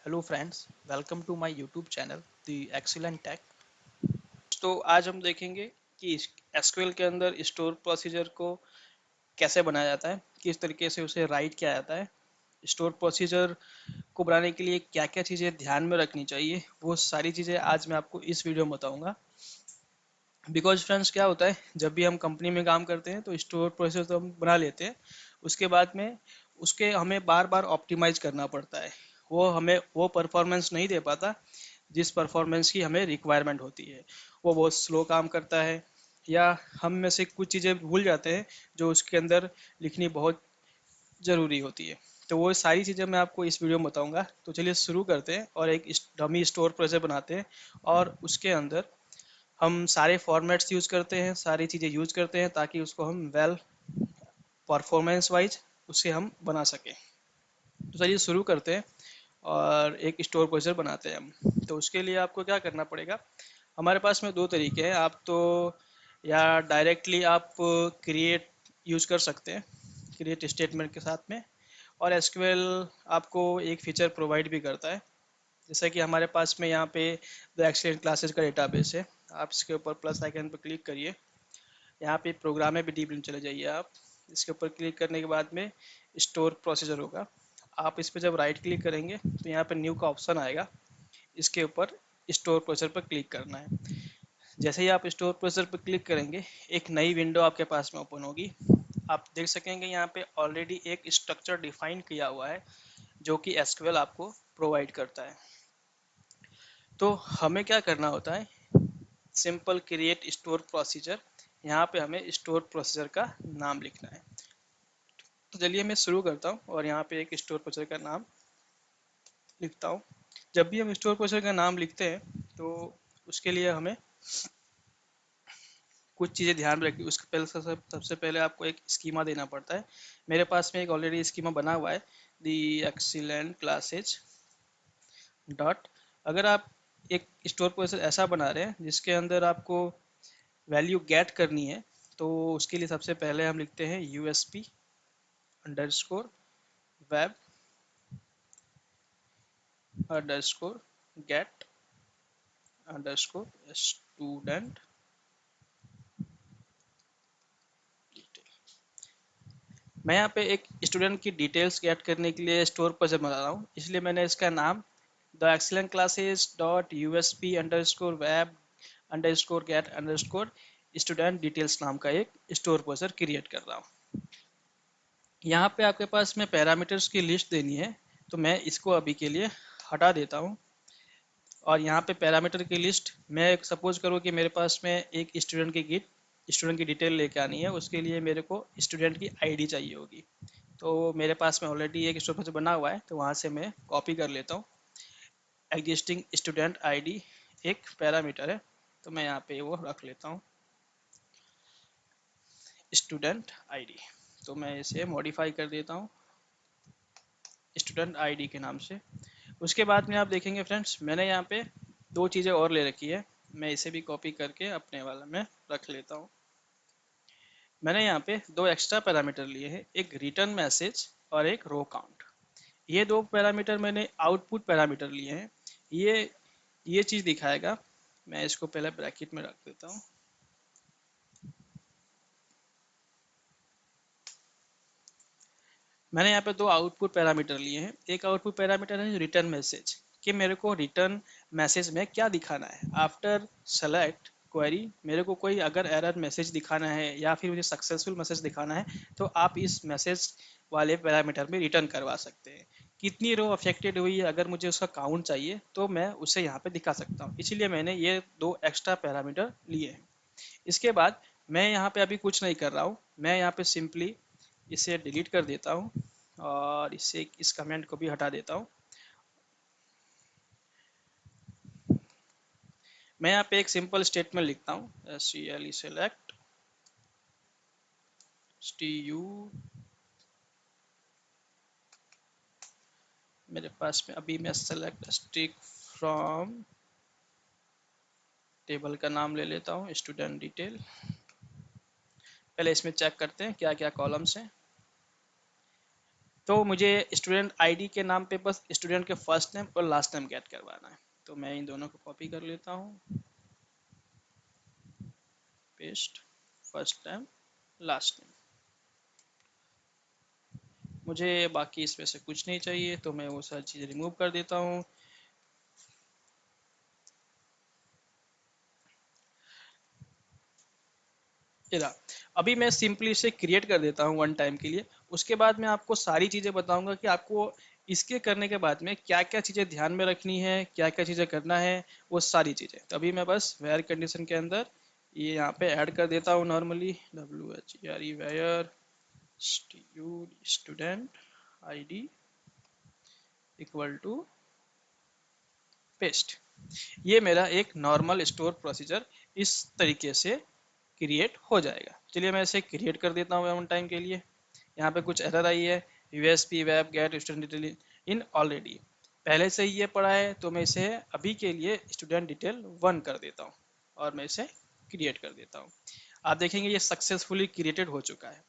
Hello friends, welcome to my YouTube channel the excellent tech. तो आज हम देखेंगे कि एसक्यूएल के अंदर स्टोर प्रोसीजर को कैसे बनाया जाता है, किस तरीके से उसे राइट किया जाता है, स्टोर प्रोसीजर को बनाने के लिए क्या क्या चीज़ें ध्यान में रखनी चाहिए, वो सारी चीज़ें आज मैं आपको इस वीडियो में बताऊंगा। बिकॉज फ्रेंड्स क्या होता है, जब भी हम कंपनी में काम करते हैं तो स्टोर प्रोसेस तो हम बना लेते हैं, उसके बाद में उसके हमें बार बार ऑप्टिमाइज करना पड़ता है। वो हमें वो परफॉर्मेंस नहीं दे पाता जिस परफॉर्मेंस की हमें रिक्वायरमेंट होती है। वो बहुत स्लो काम करता है, या हम में से कुछ चीज़ें भूल जाते हैं जो उसके अंदर लिखनी बहुत ज़रूरी होती है। तो वो सारी चीज़ें मैं आपको इस वीडियो में बताऊंगा। तो चलिए शुरू करते हैं और एक डमी स्टोर प्रोसेस बनाते हैं, और उसके अंदर हम सारे फॉर्मेट्स यूज़ करते हैं, सारी चीज़ें यूज़ करते हैं ताकि उसको हम वेल परफॉर्मेंस वाइज उसे हम बना सकें। तो चलिए शुरू करते हैं और एक स्टोर प्रोसीजर बनाते हैं हम। तो उसके लिए आपको क्या करना पड़ेगा, हमारे पास में दो तरीके हैं। आप तो या डायरेक्टली आप क्रिएट यूज कर सकते हैं क्रिएट स्टेटमेंट के साथ में, और एसक्यूएल आपको एक फीचर प्रोवाइड भी करता है। जैसा कि हमारे पास में यहाँ पे द एक्सीलेंट क्लासेस का डेटाबेस है। आप इसके ऊपर प्लस आइकन पर क्लिक करिए, यहाँ पे प्रोग्राम में भी डीप चले जाइए आप। इसके ऊपर क्लिक करने के बाद में स्टोर प्रोसीजर होगा। आप इस पर जब राइट क्लिक करेंगे तो यहाँ पर न्यू का ऑप्शन आएगा, इसके ऊपर स्टोर प्रोसीजर पर क्लिक करना है। जैसे ही आप स्टोर प्रोसीजर पर क्लिक करेंगे, एक नई विंडो आपके पास में ओपन होगी। आप देख सकेंगे यहाँ पे ऑलरेडी एक स्ट्रक्चर डिफाइन किया हुआ है जो कि एसक्यूएल आपको प्रोवाइड करता है। तो हमें क्या करना होता है, सिंपल क्रिएट स्टोर प्रोसीजर, यहाँ पे हमें स्टोर प्रोसीजर का नाम लिखना है। तो चलिए मैं शुरू करता हूँ और यहाँ पे एक स्टोर प्रोसीजर का नाम लिखता हूँ। जब भी हम स्टोर प्रोसीजर का नाम लिखते हैं तो उसके लिए हमें कुछ चीज़ें ध्यान में रखनी। उसके पहले सबसे पहले आपको एक स्कीमा देना पड़ता है। मेरे पास में एक ऑलरेडी स्कीमा बना हुआ है, दी एक्सीलेंट क्लासेज डॉट। अगर आप एक स्टोर प्रोसीजर ऐसा बना रहे हैं जिसके अंदर आपको वैल्यू गेट करनी है, तो उसके लिए सबसे पहले हम लिखते हैं USP underscore web underscore get underscore student detail. मैं यहाँ पे एक स्टूडेंट की डिटेल्स गेट करने के लिए स्टोर पर बना रहा हूँ, इसलिए मैंने इसका नाम the excellent classes dot USP underscore web underscore get underscore student details नाम का एक स्टोर प्रोसीजर क्रिएट कर रहा हूँ। यहाँ पे आपके पास में पैरामीटर्स की लिस्ट देनी है, तो मैं इसको अभी के लिए हटा देता हूँ। और यहाँ पे पैरामीटर की लिस्ट, मैं सपोज करूँ कि मेरे पास में एक स्टूडेंट की डिटेल लेके आनी है, उसके लिए मेरे को स्टूडेंट की आईडी चाहिए होगी। तो मेरे पास में ऑलरेडी एक स्टोर बना हुआ है, तो वहाँ से मैं कॉपी कर लेता हूँ। एग्जिस्टिंग स्टूडेंट आईडी एक पैरामीटर है, तो मैं यहाँ पे वो रख लेता हूँ स्टूडेंट आईडी। तो मैं इसे मॉडिफाई कर देता हूँ स्टूडेंट आईडी के नाम से। उसके बाद में आप देखेंगे फ्रेंड्स, मैंने यहाँ पे दो चीज़ें और ले रखी है। मैं इसे भी कॉपी करके अपने वाला में रख लेता हूँ। मैंने यहाँ पे दो एक्स्ट्रा पैरामीटर लिए हैं, एक रिटर्न मैसेज और एक रो काउंट। ये दो पैरामीटर मैंने आउटपुट पैरामीटर लिए हैं। ये चीज़ दिखाएगा। मैं इसको पहले ब्रैकेट में रख देता हूँ। मैंने यहाँ पे दो आउटपुट पैरामीटर लिए हैं। एक आउटपुट पैरामीटर है रिटर्न मैसेज, कि मेरे को रिटर्न मैसेज में क्या दिखाना है। आफ्टर सेलेक्ट क्वेरी मेरे को कोई अगर एरर मैसेज दिखाना है या फिर मुझे सक्सेसफुल मैसेज दिखाना है, तो आप इस मैसेज वाले पैरामीटर में रिटर्न करवा सकते हैं। कितनी रो अफेक्टेड हुई है, अगर मुझे उसका काउंट चाहिए तो मैं उसे यहाँ पे दिखा सकता हूँ। इसीलिए मैंने ये दो एक्स्ट्रा पैरामीटर लिए हैं। इसके बाद मैं यहाँ पे अभी कुछ नहीं कर रहा हूँ, मैं यहाँ पे सिंपली इसे डिलीट कर देता हूँ और इससे इस कमेंट को भी हटा देता हूँ। मैं यहाँ पे एक सिंपल स्टेटमेंट लिखता हूँ, SCLE सेलेक्ट STU। मेरे पास में अभी मैं सेलेक्ट स्टिक फ्रॉम टेबल का नाम ले लेता हूँ स्टूडेंट डिटेल। पहले इसमें चेक करते हैं क्या क्या कॉलम्स हैं। तो मुझे स्टूडेंट आईडी के नाम पे बस स्टूडेंट के फर्स्ट नेम और लास्ट नेम गेट करवाना है। तो मैं इन दोनों को कॉपी कर लेता हूँ, paste, first name, last name. मुझे बाकी इसमें से कुछ नहीं चाहिए तो मैं वो सारी चीज़ें रिमूव कर देता हूँ। अभी मैं सिंपली इसे क्रिएट कर देता हूँ वन टाइम के लिए। उसके बाद मैं आपको सारी चीज़ें बताऊंगा कि आपको इसके करने के बाद में क्या क्या चीज़ें ध्यान में रखनी है, क्या क्या चीज़ें करना है, वो सारी चीज़ें। तो अभी मैं बस वेयर कंडीशन के अंदर ये यहाँ पे ऐड कर देता हूँ normally, WHERE where student ID equal to paste. ये मेरा एक नॉर्मल स्टोर प्रोसीजर इस तरीके से क्रिएट हो जाएगा। चलिए मैं इसे क्रिएट कर देता हूँ वन टाइम के लिए। यहाँ पे कुछ एरर आई है, USP web get student detail in already, पहले से ही ये पड़ा है तो मैं इसे अभी के लिए स्टूडेंट डिटेल 1 कर देता हूँ और मैं इसे क्रिएट कर देता हूँ। आप देखेंगे ये सक्सेसफुली क्रिएटेड हो चुका है।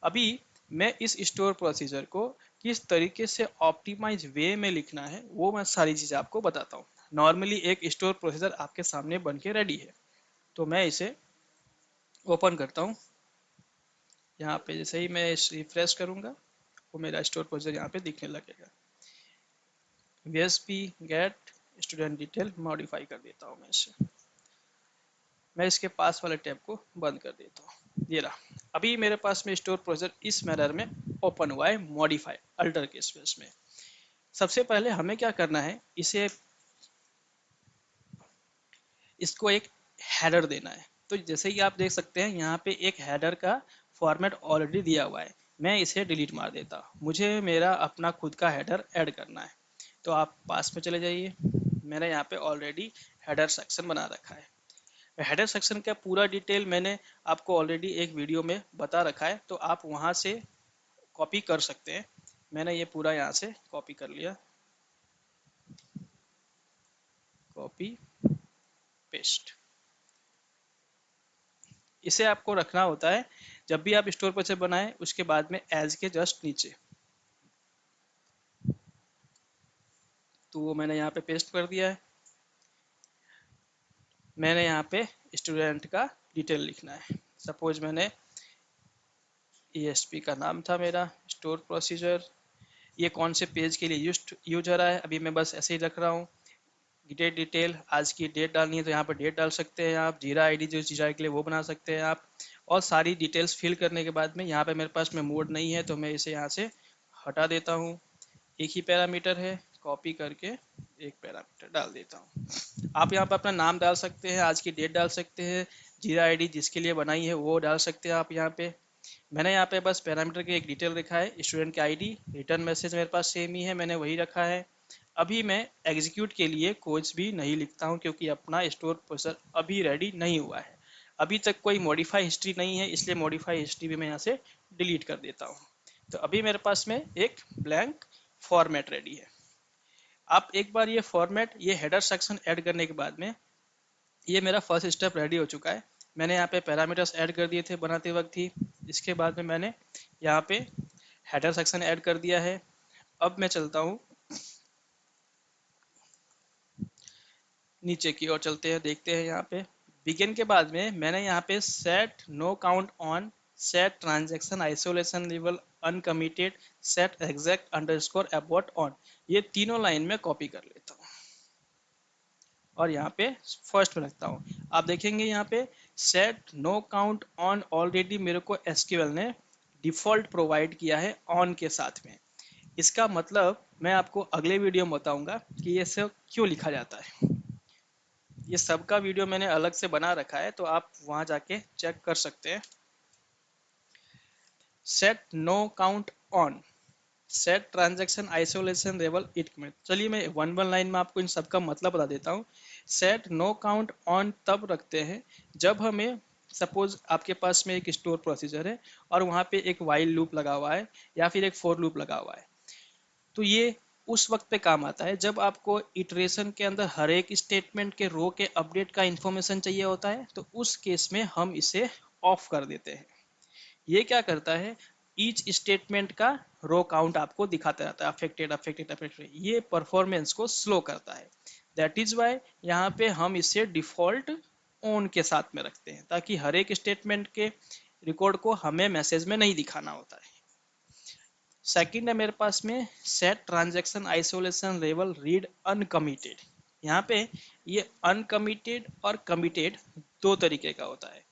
अभी मैं इस स्टोर प्रोसीजर को किस तरीके से ऑप्टिमाइज वे में लिखना है वो मैं सारी चीज़ें आपको बताता हूँ। नॉर्मली एक स्टोर प्रोसीजर आपके सामने बन के रेडी है, तो मैं इसे ओपन करता हूँ। यहाँ पे जैसे ही मैं रिफ्रेश करूँगा वो मेरा स्टोर प्रोसीजर यहाँ पे दिखने लगेगा। VSP get student detail modify कर देता हूँ मैं इसे। मैं इसके पास वाले टैब को बंद कर देता हूँ। ये रहा, अभी मेरे पास में स्टोर प्रोसीजर इस मैनर में ओपन हुआ है मॉडिफाई अल्टर के स्पेस में। सबसे पहले हमें क्या करना है, इसे इसको एक हेडर देना है। तो जैसे कि आप देख सकते हैं यहाँ पे एक हेडर का फॉर्मेट ऑलरेडी दिया हुआ है। मैं इसे डिलीट मार देता हूँ, मुझे मेरा अपना खुद का हेडर ऐड करना है। तो आप पास में चले जाइए, मैंने यहाँ पे ऑलरेडी हेडर सेक्शन बना रखा है। हेडर सेक्शन का पूरा डिटेल मैंने आपको ऑलरेडी एक वीडियो में बता रखा है, तो आप वहाँ से कॉपी कर सकते हैं। मैंने ये पूरा यहाँ से कॉपी कर लिया, कॉपी पेस्ट। इसे आपको रखना होता है जब भी आप स्टोर पर से बनाएं उसके बाद में एज के जस्ट नीचे। तो वो मैंने यहाँ पे पेस्ट कर दिया है। मैंने यहाँ पे स्टूडेंट का डिटेल लिखना है। सपोज मैंने ESP का नाम था मेरा, स्टोर प्रोसीजर, ये कौन से पेज के लिए यूज हो रहा है अभी मैं बस ऐसे ही रख रहा हूँ। डेट डिटेल, आज की डेट डालनी है तो यहाँ पर डेट डाल सकते हैं आप। जीरा आईडी जो जीरा के लिए वो बना सकते हैं आप। और सारी डिटेल्स फिल करने के बाद में यहाँ पे मेरे पास में मोड नहीं है तो मैं इसे यहाँ से हटा देता हूँ। एक ही पैरामीटर है, कॉपी करके एक पैरामीटर डाल देता हूँ। आप यहाँ पर अपना नाम डाल सकते हैं, आज की डेट डाल सकते हैं, जीरा आईडी जिसके लिए बनाई है वो डाल सकते हैं आप यहाँ पे। मैंने यहाँ पे बस पैरामीटर की एक डिटेल रखा है, स्टूडेंट की आईडी, रिटर्न मैसेज मेरे पास सेम ही है, मैंने वही रखा है। अभी मैं एग्जीक्यूट के लिए कुछ भी नहीं लिखता हूँ क्योंकि अपना स्टोर प्रोसेसर अभी रेडी नहीं हुआ है। अभी तक कोई मॉडिफाई हिस्ट्री नहीं है, इसलिए मॉडिफाई हिस्ट्री भी मैं यहाँ से डिलीट कर देता हूँ। तो अभी मेरे पास में एक ब्लैंक फॉर्मेट रेडी है। आप एक बार ये फॉर्मेट, ये हेडर सेक्शन ऐड करने के बाद में ये मेरा फर्स्ट स्टेप रेडी हो चुका है। मैंने यहाँ पे पैरामीटर्स ऐड कर दिए थे बनाते वक्त ही। इसके बाद में मैंने यहाँ पे हेडर सेक्शन ऐड कर दिया है। अब मैं चलता हूँ नीचे की ओर, चलते हैं, देखते हैं यहाँ पे बिगिन के बाद में मैंने यहाँ पे set no count on, set transaction isolation level uncommitted, set exact underscore abort on, ये तीनों लाइन में कॉपी कर लेता हूँ और यहाँ पे फर्स्ट में रखता हूँ। आप देखेंगे यहाँ पे set no count on already मेरे को एसक्यूएल ने डिफॉल्ट प्रोवाइड किया है ऑन के साथ में। इसका मतलब मैं आपको अगले वीडियो में बताऊंगा कि ये सब क्यों लिखा जाता है। ये सब का वीडियो मैंने अलग से बना रखा है तो आप वहां जाके चेक कर सकते हैं। Set no count on, set transaction isolation level it में, चलिए मैं वन लाइन में आपको इन सब का मतलब बता देता हूँ। सेट नो काउंट ऑन तब रखते हैं जब हमें, सपोज आपके पास में एक स्टोर प्रोसीजर है और वहाँ पे एक वाइल लूप लगा हुआ है या फिर एक फोर लूप लगा हुआ है, तो ये उस वक्त पे काम आता है जब आपको इटरेशन के अंदर हर एक स्टेटमेंट के रो के अपडेट का इंफॉर्मेशन चाहिए होता है, तो उस केस में हम इसे ऑफ कर देते हैं। ये क्या करता है, ईच स्टेटमेंट का रो काउंट आपको दिखाता रहता है, अफेक्टेड अफेक्टेड अफेक्टेड, ये परफॉर्मेंस को स्लो करता है। दैट इज वाई यहाँ पे हम इसे डिफॉल्ट ऑन के साथ में रखते हैं, ताकि हर एक स्टेटमेंट के रिकॉर्ड को हमें मैसेज में नहीं दिखाना होता है। सेकंड है मेरे पास में set transaction isolation level read uncommitted. यहाँ पे ये अनकमिटेड और कमिटेड दो तरीके का होता है।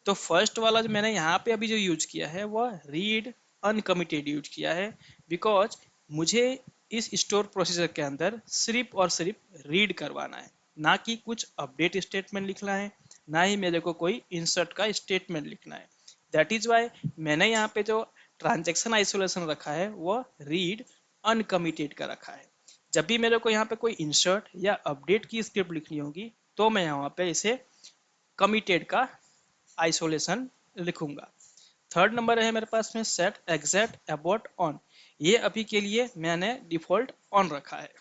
तो फर्स्ट वाला जो मैंने यहाँ पे अभी जो यूज किया है वह रीड अनकमिटेड यूज किया है, बिकॉज मुझे इस स्टोर प्रोसीजर के अंदर सिर्फ और सिर्फ रीड करवाना है, ना कि कुछ अपडेट स्टेटमेंट लिखना है, ना ही मेरे को कोई इंसर्ट का स्टेटमेंट लिखना है। दैट इज वाई मैंने यहाँ पे जो ट्रांजेक्शन आइसोलेशन रखा है वह रीड अनकमिटेड का रखा है। जब भी मेरे को यहाँ पे कोई इंसर्ट या अपडेट की स्क्रिप्ट लिखनी होगी तो मैं यहाँ पे इसे कमिटेड का आइसोलेशन लिखूंगा। थर्ड नंबर है मेरे पास में सेट एग्जैक्ट अबॉट ऑन। ये अभी के लिए मैंने डिफॉल्ट ऑन रखा है।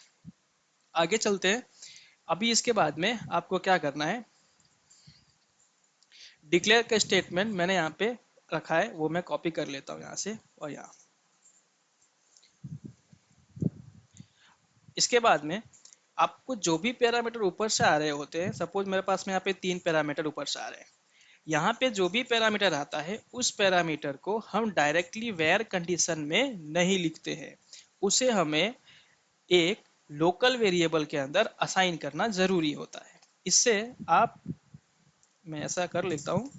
आगे चलते हैं। अभी इसके बाद में आपको क्या करना है, डिक्लेयर का स्टेटमेंट मैंने यहाँ पे रखा है, वो मैं कॉपी कर लेता हूँ यहाँ से और यहाँ। इसके बाद में आपको जो भी पैरामीटर ऊपर से आ रहे होते हैं, सपोज मेरे पास में यहाँ पे 3 पैरामीटर ऊपर से आ रहे हैं, यहाँ पे जो भी पैरामीटर आता है उस पैरामीटर को हम डायरेक्टली वेयर कंडीशन में नहीं लिखते हैं, उसे हमें एक लोकल वेरिएबल के अंदर असाइन करना जरूरी होता है। इससे आप, मैं ऐसा कर लेता हूँ,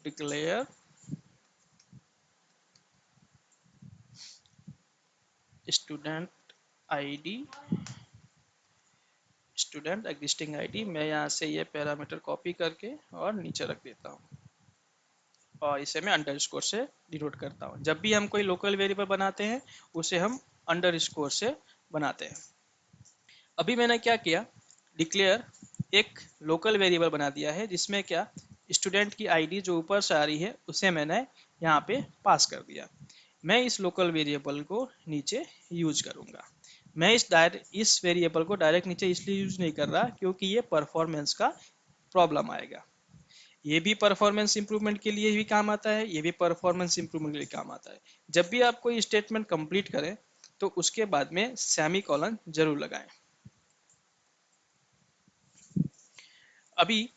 declare student ID, student existing ID, मैं यहाँ से ये पैरामीटर कॉपी करके और नीचे रख देता हूँ और इसे मैं अंडरस्कोर से डिनोट करता हूँ। जब भी हम कोई लोकल वेरिएबल बनाते हैं उसे हम अंडरस्कोर से बनाते हैं। अभी मैंने क्या किया, डिक्लेयर एक लोकल वेरिएबल बना दिया है जिसमें क्या, स्टूडेंट की आईडी जो ऊपर से आ रही है उसे मैंने यहाँ पे पास कर दिया। मैं इस लोकल वेरिएबल को नीचे यूज करूँगा। मैं इस वेरिएबल को डायरेक्ट नीचे इसलिए यूज नहीं कर रहा क्योंकि ये परफॉर्मेंस का प्रॉब्लम आएगा। ये भी परफॉर्मेंस इंप्रूवमेंट के लिए भी काम आता है, ये भी परफॉर्मेंस इंप्रूवमेंट के लिए काम आता है। जब भी आप कोई स्टेटमेंट कंप्लीट करें तो उसके बाद में सेमी कॉलन जरूर लगाएं। अभी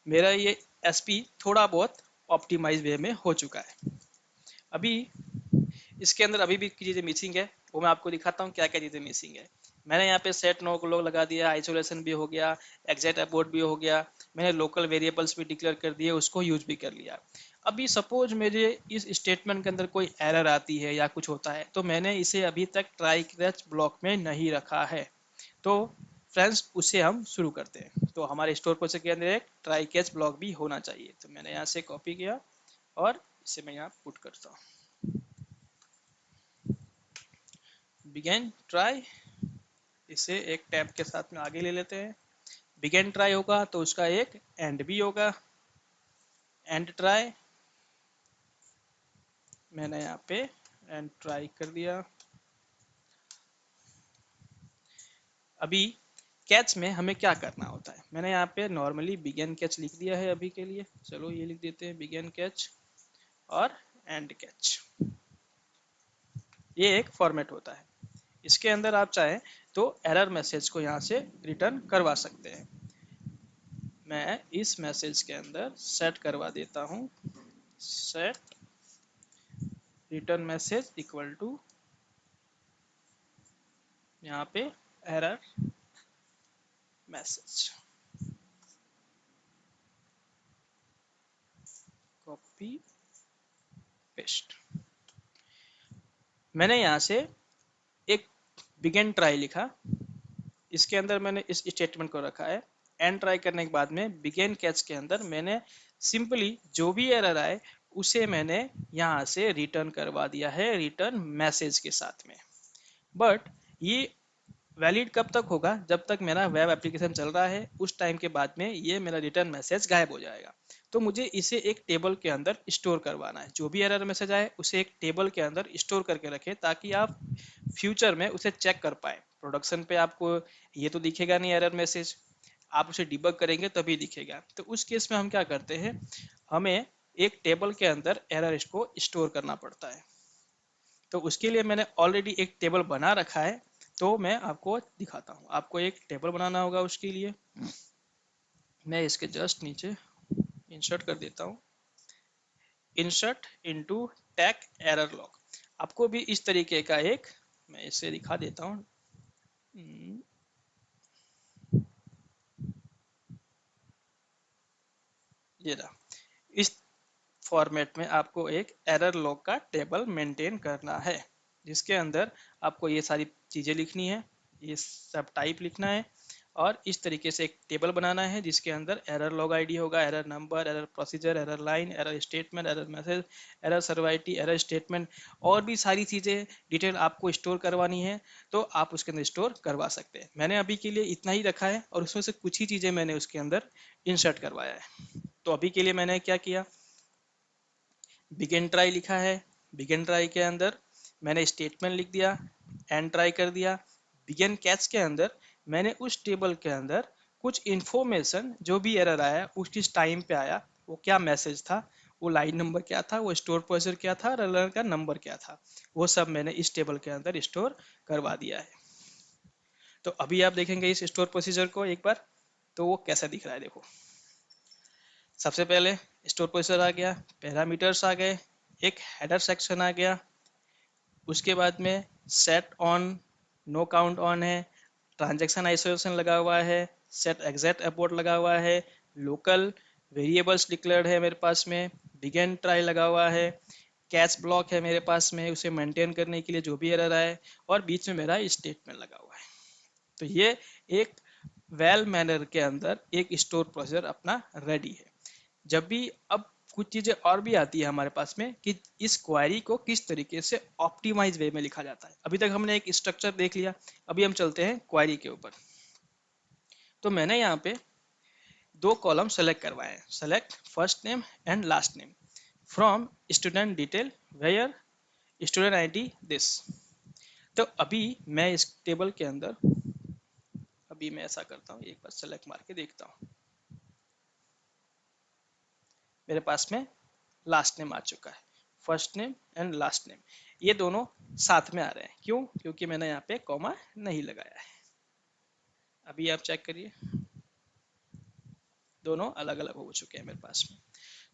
मेरा ये एसपी थोड़ा बहुत ऑप्टिमाइज वे में हो चुका है। अभी इसके अंदर अभी भी चीज़ें मिसिंग है, वो मैं आपको दिखाता हूँ क्या क्या चीज़ें मिसिंग है। मैंने यहाँ पे सेट नो को लगा दिया, आइसोलेशन भी हो गया, एग्जैक्ट अबॉट भी हो गया, मैंने लोकल वेरिएबल्स भी डिक्लेयर कर दिए, उसको यूज भी कर लिया। अभी सपोज मेरे इस स्टेटमेंट के अंदर कोई एरर आती है या कुछ होता है तो मैंने इसे अभी तक ट्राई कैच ब्लॉक में नहीं रखा है। तो फ्रेंड्स उसे हम शुरू करते हैं। तो हमारे स्टोर प्रोसेस के अंदर एक ट्राई कैच ब्लॉक भी होना चाहिए। तो मैंने यहाँ से कॉपी किया और इसे मैं यहाँ पुट करता हूँ, बिगिन ट्राई, इसे एक टैब के साथ में आगे ले लेते हैं। बिगिन ट्राई होगा तो उसका एक एंड भी होगा, एंड ट्राई, मैंने यहाँ पे एंड ट्राई कर दिया। अभी कैच में हमें क्या करना होता है, मैंने यहाँ पे नॉर्मली बिगिन कैच लिख दिया है अभी के लिए, चलो ये लिख देते हैं बिगिन कैच और एंड कैच। ये एक फॉर्मेट होता है, इसके अंदर आप चाहें तो एरर मैसेज को यहाँ से रिटर्न करवा सकते हैं। मैं इस मैसेज के अंदर सेट करवा देता हूँ, set return message equal to यहाँ पे एरर मैसेज, कॉपी पेस्ट। मैंने यहाँ से एक बिगिन ट्राई लिखा, इसके अंदर मैंने इस स्टेटमेंट को रखा है। एंड ट्राई करने के बाद में बिगिन कैच के अंदर मैंने सिंपली जो भी एरर आए उसे मैंने यहाँ से रिटर्न करवा दिया है रिटर्न मैसेज के साथ में। बट ये वैलिड कब तक होगा, जब तक मेरा वेब एप्लीकेशन चल रहा है, उस टाइम के बाद में ये मेरा रिटर्न मैसेज गायब हो जाएगा। तो मुझे इसे एक टेबल के अंदर स्टोर करवाना है, जो भी एरर मैसेज आए उसे एक टेबल के अंदर स्टोर करके रखें ताकि आप फ्यूचर में उसे चेक कर पाए। प्रोडक्शन पे आपको ये तो दिखेगा नहीं एरर मैसेज, आप उसे डिबग करेंगे तभी दिखेगा। तो उस केस में हम क्या करते हैं, हमें एक टेबल के अंदर एरर को स्टोर करना पड़ता है। तो उसके लिए मैंने ऑलरेडी एक टेबल बना रखा है, तो मैं आपको दिखाता हूँ। आपको एक टेबल बनाना होगा, उसके लिए मैं इसके जस्ट नीचे इंसर्ट कर देता हूँ, insert into tag error log. आपको भी इस तरीके का एक, मैं इसे दिखा देता हूँ, ये रहा। इस फॉर्मेट में आपको एक एरर लॉग का टेबल मेंटेन करना है, जिसके अंदर आपको ये सारी चीज़ें लिखनी है, ये सब टाइप लिखना है, और इस तरीके से एक टेबल बनाना है जिसके अंदर एरर लॉग आईडी होगा, error number, error procedure, error line, error statement, error message, error severity, error statement, और भी सारी चीज़ें डिटेल आपको स्टोर करवानी है, तो आप उसके अंदर स्टोर करवा सकते हैं। मैंने अभी के लिए इतना ही रखा है, और उसमें से कुछ ही चीज़ें मैंने उसके अंदर इंसर्ट करवाया है। तो अभी के लिए मैंने क्या किया, बिगिन ट्राई लिखा है, बिगिन ट्राई के अंदर मैंने स्टेटमेंट लिख दिया, एंड ट्राई कर दिया। बिगिन कैच के अंदर मैंने उस टेबल के अंदर कुछ इन्फॉर्मेशन, जो भी एरर आया, उस किस टाइम पे आया, वो क्या मैसेज था, वो लाइन नंबर क्या था, वो स्टोर प्रोसीजर क्या था, रनर का नंबर क्या था, वो सब मैंने इस टेबल के अंदर स्टोर करवा दिया है। तो अभी आप देखेंगे इस स्टोर प्रोसीजर को एक बार, तो वो कैसा दिख रहा है, देखो। सबसे पहले स्टोर प्रोसीजर आ गया, पैरामीटर्स आ गए, एक हेडर सेक्शन आ गया, उसके बाद में set on, no count on है, ट्रांजैक्शन आइसोलेशन लगा हुआ है, सेट एग्जैक्ट अबॉर्ट लगा हुआ है, लोकल वेरिएबल्स डिक्लेयर्ड है मेरे पास में, बिगिन ट्राई लगा हुआ है, कैच ब्लॉक है मेरे पास में उसे मेंटेन करने के लिए जो भी एरर आए, और बीच में मेरा स्टेटमेंट लगा हुआ है। तो ये एक वेल मैनर के अंदर एक स्टोर प्रोसीजर अपना रेडी है। जब भी अब कुछ चीज़ें और भी आती है हमारे पास में कि इस क्वेरी को किस तरीके से ऑप्टिमाइज वे में लिखा जाता है। अभी तक हमने एक स्ट्रक्चर देख लिया, अभी हम चलते हैं क्वेरी के ऊपर। तो मैंने यहाँ पे दो कॉलम सेलेक्ट करवाए हैं, select first name and last name from student detail where student ID this. तो अभी मैं इस टेबल के अंदर, अभी मैं ऐसा करता हूँ, एक बार सेलेक्ट मार के देखता हूँ, मेरे पास में लास्ट नेम आ चुका है, first name and last name, ये दोनों साथ में आ रहे हैं। क्यों? क्योंकि मैंने यहाँ पे कॉमा नहीं लगाया है। अभी आप चेक करिए, दोनों अलग अलग हो चुके हैं मेरे पास में।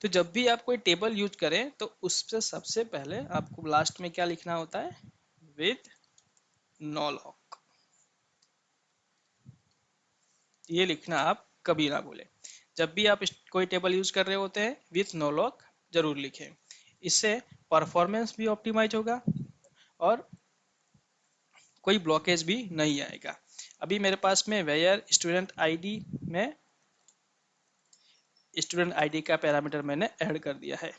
तो जब भी आप कोई टेबल यूज करें, तो उससे सबसे पहले आपको लास्ट में क्या लिखना होता है, विद नो लॉक। ये लिखना आप कभी ना भूलें। जब भी आप कोई टेबल यूज कर रहे होते हैं, विथ नो लॉक जरूर लिखें। इससे परफॉर्मेंस भी ऑप्टिमाइज होगा और कोई ब्लॉकेज भी नहीं आएगा। अभी मेरे पास में वेयर स्टूडेंट आईडी में स्टूडेंट आईडी का पैरामीटर मैंने ऐड कर दिया है।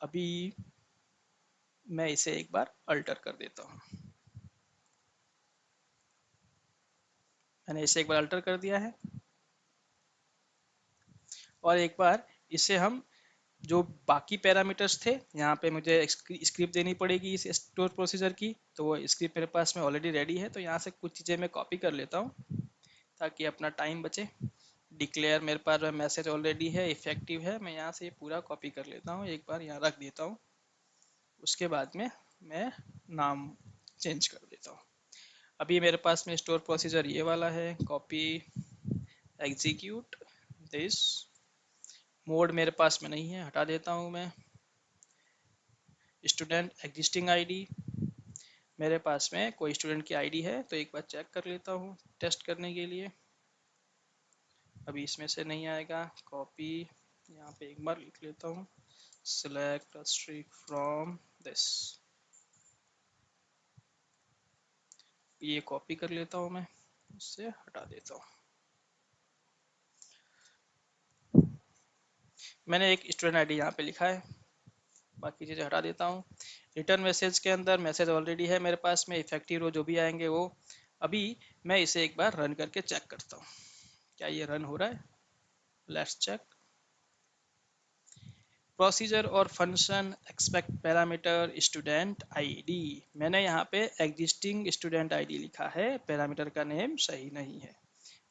अभी मैं इसे एक बार अल्टर कर देता हूँ, मैंने इसे एक बार अल्टर कर दिया है, और एक बार इसे हम जो बाकी पैरामीटर्स थे, यहाँ पे मुझे स्क्रिप्ट देनी पड़ेगी इस स्टोर प्रोसीजर की, तो वो स्क्रिप्ट मेरे पास में ऑलरेडी रेडी है। तो यहाँ से कुछ चीज़ें मैं कॉपी कर लेता हूँ ताकि अपना टाइम बचे। डिक्लेयर मेरे पास मैसेज ऑलरेडी है, इफेक्टिव है, मैं यहाँ से ये पूरा कॉपी कर लेता हूँ, एक बार यहाँ रख देता हूँ। उसके बाद में मैं नाम चेंज कर देता हूँ। अभी मेरे पास में स्टोर प्रोसीजर ये वाला है, कॉपी एग्जीक्यूट दिस, मोड मेरे पास में नहीं है, हटा देता हूँ मैं। स्टूडेंट एग्जिस्टिंग आईडी, मेरे पास में कोई स्टूडेंट की आईडी है, तो एक बार चेक कर लेता हूँ टेस्ट करने के लिए। अभी इसमें से नहीं आएगा, कॉपी यहाँ पे एक बार लिख लेता हूँ, select a streak from this, ये कॉपी कर लेता हूँ मैं, इससे हटा देता हूँ। मैंने एक स्टूडेंट आईडी यहाँ पे लिखा है, बाकी चीज़ें हटा देता हूँ। रिटर्न मैसेज के अंदर मैसेज ऑलरेडी है मेरे पास में, इफेक्टिव रो जो भी आएंगे वो। अभी मैं इसे एक बार रन करके चेक करता हूँ, क्या ये रन हो रहा है, लेट्स चेक। प्रोसीजर और function expect parameter student ID, मैंने यहाँ पे एग्जिस्टिंग स्टूडेंट आईडी लिखा है, पैरामीटर का नेम सही नहीं है।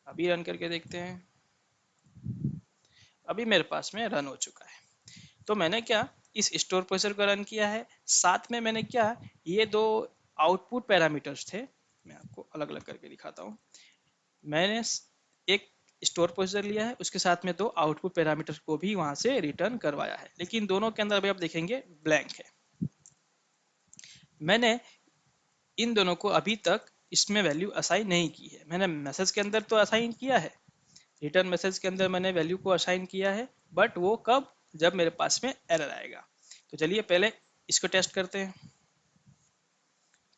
अभी रन करके देखते हैं, अभी मेरे पास में रन हो चुका है। तो मैंने क्या, इस स्टोर प्रोसीजर को रन किया है। साथ में मैंने क्या, ये दो आउटपुट पैरामीटर्स थे, मैं आपको अलग अलग करके दिखाता हूँ। मैंने एक स्टोर प्रोसीजर लिया है, उसके साथ में दो आउटपुट पैरामीटर को भी वहां से रिटर्न करवाया है, लेकिन दोनों के अंदर अभी आप देखेंगे ब्लैंक है। मैंने इन दोनों को अभी तक इसमें वैल्यू असाइन नहीं की है। मैंने मैसेज के अंदर तो असाइन किया है, रिटर्न मैसेज के अंदर मैंने वैल्यू को असाइन किया है, बट वो कब, जब मेरे पास में एरर आएगा। तो चलिए पहले इसको टेस्ट करते हैं।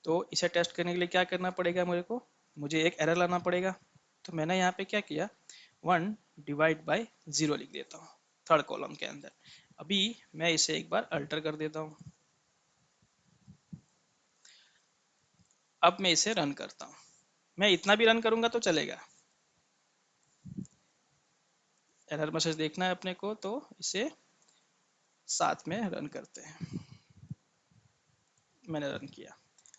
तो इसे टेस्ट करने के लिए क्या करना पड़ेगा, मुझे एक एरर लाना पड़ेगा। तो मैंने यहाँ पे क्या किया, 1/0 लिख देता हूँ थर्ड कॉलम के अंदर। अभी मैं इसे एक बार अल्टर कर देता हूँ। अब मैं इसे रन करता हूँ। मैं इतना भी रन करूंगा तो चलेगा। एरर मैसेज देखना है अपने को, तो इसे साथ में रन करते हैं। मैंने रन किया।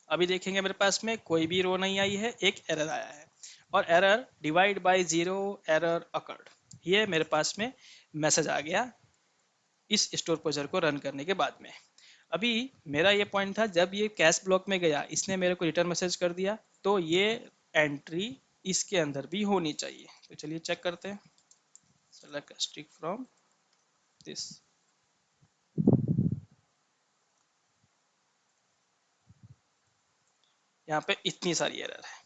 अभी देखेंगे मेरे पास में कोई भी रो नहीं आई है, एक एरर आया है, और error divide by 0 error occurred, ये मेरे पास में मैसेज आ गया इस स्टोर प्रोसीजर को रन करने के बाद में। अभी मेरा ये पॉइंट था, जब ये कैश ब्लॉक में गया, इसने मेरे को रिटर्न मैसेज कर दिया, तो ये एंट्री इसके अंदर भी होनी चाहिए। तो चलिए चेक करते हैं। Select string from this. यहाँ पे इतनी सारी एरर है।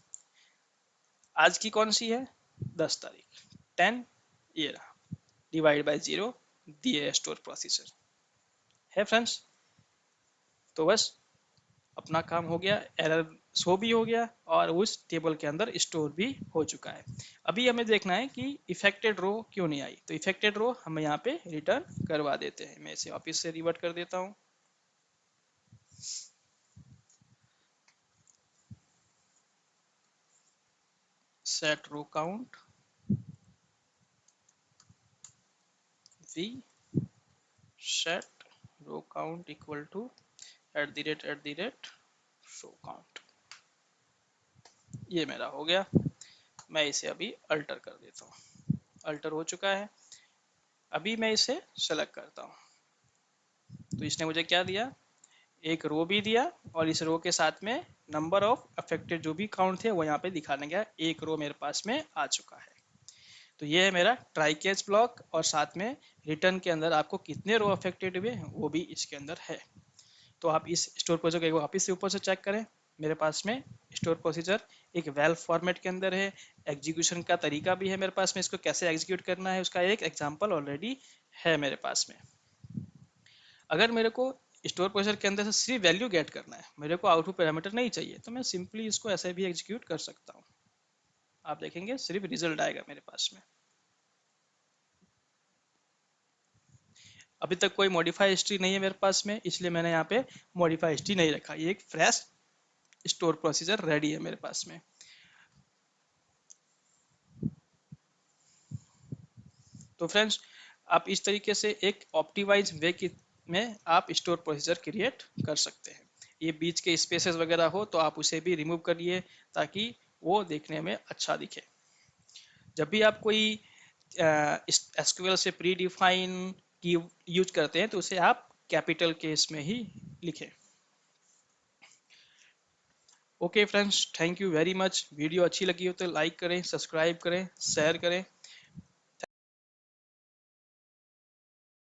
आज की कौन सी है, 10 तारीख, 10, ये रहा, डिवाइड बाय 0 दिए स्टोर प्रोसीजर है फ्रेंड्स। तो बस अपना काम हो गया, एरर शो भी हो गया और उस टेबल के अंदर स्टोर भी हो चुका है। अभी हमें देखना है कि इफेक्टेड रो क्यों नहीं आई। तो इफेक्टेड रो हम यहाँ पे रिटर्न करवा देते हैं। मैं इसे वापस से रिवर्ट कर देता हूँ। Set row count we set row count equal to @ show count. ये मेरा हो गया। मैं इसे अभी अल्टर कर देता हूँ। अल्टर हो चुका है। अभी मैं इसे सेलेक्ट करता हूँ। तो इसने मुझे क्या दिया, एक रो भी दिया, और इस रो के साथ में नंबर ऑफ अफेक्टेड जो भी काउंट थे वो यहाँ पे दिखाने गया। एक रो मेरे पास में आ चुका है। तो ये है मेरा ट्राई कैच ब्लॉक, और साथ में रिटर्न के अंदर आपको कितने रो अफेक्टेड हुए वो भी इसके अंदर है। तो आप इस स्टोर प्रोसीजर को वापस से ऊपर से चेक करें। मेरे पास में स्टोर प्रोसीजर एक वेल फॉर्मेट के अंदर है। एग्जीक्यूशन का तरीका भी है मेरे पास में, इसको कैसे एग्जीक्यूट करना है उसका एक एग्जांपल ऑलरेडी है मेरे पास में। अगर मेरे को स्टोर प्रोसीजर के अंदर से सिर्फ वैल्यू गेट करना है, मेरे को आउटपुट पैरामीटर नहीं चाहिए, तो मैं सिंपली इसको ऐसे भी एग्जीक्यूट कर सकता हूँ। आप देखेंगे सिर्फ रिजल्ट आएगा मेरे पास में। अभी तक कोई मॉडिफाई हिस्ट्री नहीं है मेरे पास में, इसलिए मैंने यहाँ पे मॉडिफाई हिस्ट्री नहीं रखा। ये एक फ्रेश स्टोर प्रोसीजर रेडी है मेरे पास में। तो फ्रेंड्स, आप इस तरीके से एक ऑप्टिमाइज वे की में आप स्टोर प्रोसीजर क्रिएट कर सकते हैं। ये बीच के स्पेसेस वगैरह हो तो आप उसे भी रिमूव करिए, ताकि वो देखने में अच्छा दिखे। जब भी आप कोई एसक्यूएल से प्री डिफाइन की यूज करते हैं, तो उसे आप कैपिटल केस में ही लिखें। Okay friends, thank you very much. Video अच्छी लगी हो तो लाइक करें, सब्सक्राइब करें, शेयर करें।